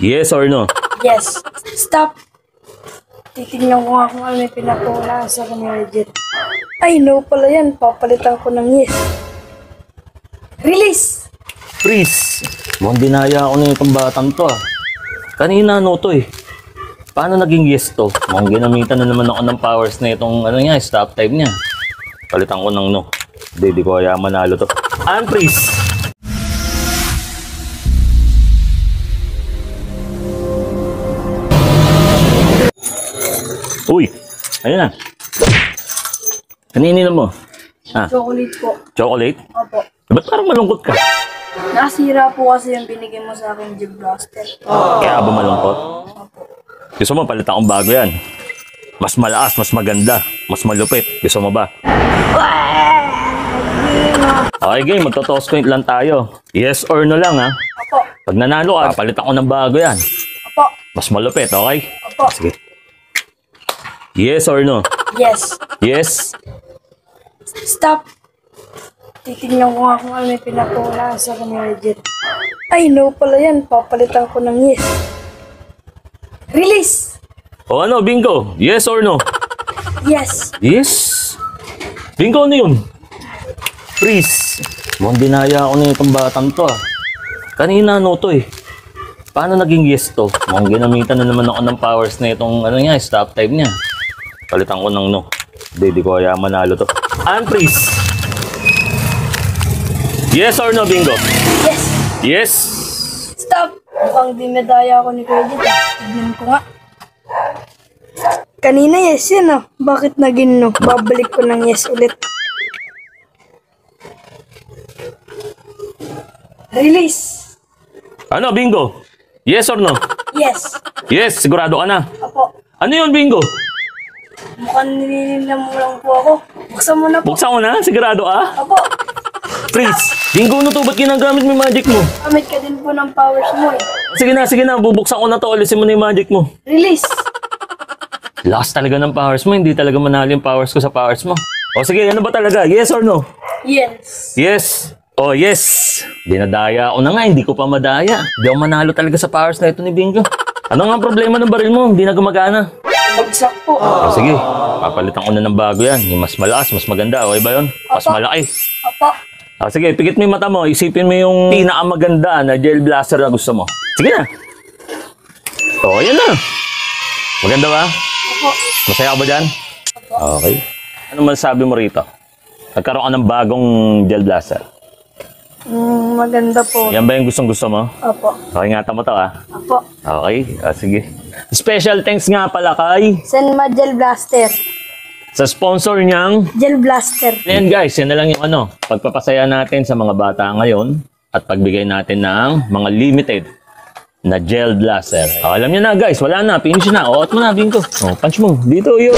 Yes or no? Yes. Stop. Titignan ko nga kung ano yung pinapulaan sa kanila, Jet. Ay, no pala yan. Papalitan ko ng yes. Release! Freeze! Mukhang dinaya ako na itong batang to ah. Kanina no to eh. Paano naging yes to? Mukhang ginamitan na naman ako ng powers na itong ano niya, stop time niya. Palitan ko ng no. Hindi ko kaya manalo to. Unfreeze! Uy! Ayun na. Kaninin mo. Ah, Chocolate po. chocolate? Opo. Ba't parang malungkot ka? Nasira po kasi yung binigay mo sa akin, Jib Blaster. Kaya ba malungkot? Gusto mo palitan akong bago yan? Mas malakas, mas maganda, mas malupit. Gusto mo ba? Okay game, magto-toss coin lang tayo. Yes or no lang ha. Opo. Pag nanalo ka, palitan ko ng bago yan. Opo. Mas malupit, okay? Opo. Sige. Yes or no? Yes. Yes. Stop. Titignan ko nga kung ano yung pinapulaan sa kanila, Jet. Ay, no pala yan. Papalitan ko ng yes. Release! O ano, bingo? Yes or no? Yes. Yes. Bingo, ano yun? Freeze. Mukhang dinaya ako na itong batang to ah. Kanina no to eh. Paano naging yes to? Mukhang ginamitan na naman ako ng powers na itong ano niya, stop time niya. Palitan ko ng no. Hindi ko kaya manalo to. Unfreeze. Yes or no, bingo? Yes. Yes. Stop. Mukhang di medaya ako ni Kuya Jet. Tignan ko nga. Kanina yes yun ah. Bakit naging no? Babalik ko ng yes ulit. Release. Ano, bingo? Yes or no? Yes. Yes, sigurado ka na. Opo. Ano yun, bingo? Mukhang nililinam mo lang po ako. Buksan mo na po. Buksan ko na, sigurado ka? Opo. Freeze. Bingo na to, ba't ginagamit mo yung magic mo? Gamit ka din po ng powers mo eh. Sige na, bubuksan ko na to, alisin mo na yung magic mo. Release. Last talaga ng powers mo, hindi talaga manalo yung powers ko sa powers mo. O sige, ano ba talaga? Yes or no? Yes. Yes. Oh, yes. Dinadaya ako na nga, hindi ko pa madaya. Hindi ako manalo talaga sa powers na ito ni Bingo. Ano nga ang problema ng baril mo? Hindi na gumagana. Bagsak po. O sige, papalitan ko na ng bago yan. Yung mas malakas, mas maganda. Okay ba yun? Mas Opo. malaki. Opo. O sige, pikit mo yung mata mo. Isipin mo yung pinakamaganda na gel blaster na gusto mo. Sige na. O, yan na. Maganda ba? Opo. Masaya ka ba dyan? Okay. Ano masasabi mo rito? Nagkaroon ka ng bagong gel blaster. Maganda po. Yan ba yung gustong-gusto mo? Opo. Okay, ingatan mo to ah. Opo. Okay, sige. Special thanks nga pala kay Senma Gel Blaster. sa sponsor niyang. Gel Blaster. Ayan guys, yan na lang yung ano, pagpapasaya natin sa mga bata ngayon at pagbigay natin ng mga limited na gel blaster. Alam niyo na guys, wala na, finish na. O, at mo na, Bingo. O, punch mo. Dito, yo.